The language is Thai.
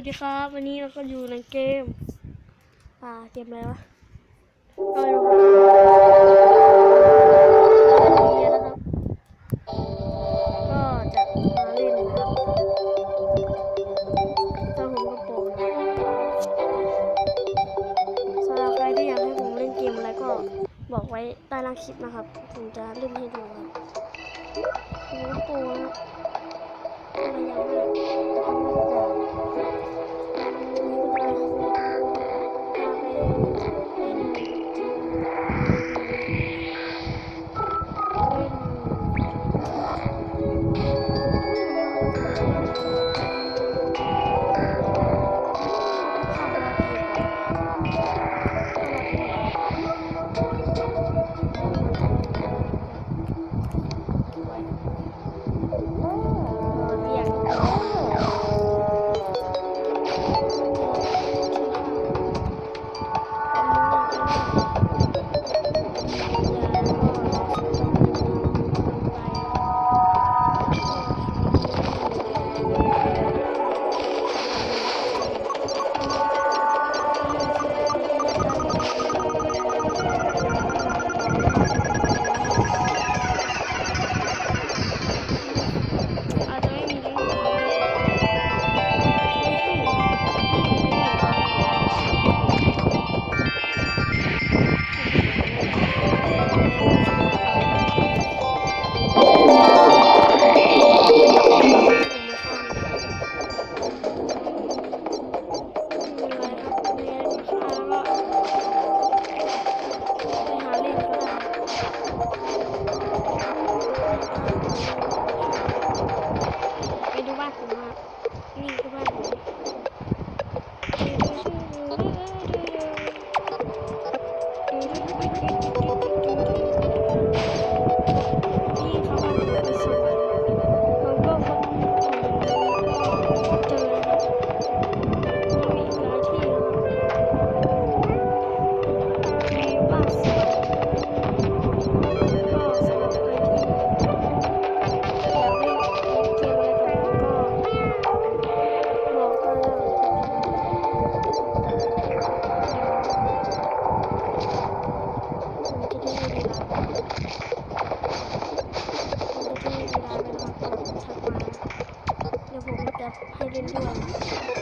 วัสดีครับวันนี้เราก็อยู่ในเกมเกมอะไรวะเราอยู่นะครับก็จะมาเล่นนะครับถ้าผมก็โปรสำหรับใครที่อยากให้ผมเล่นเกมอะไรก็บอกไว้ใต้ล่างคลิปนะครับผมจะเล่นให้ดูครับผมก็โปรนะอะไรอย่างนี้ทำได้ทุกอย่างให้เล่นด้วย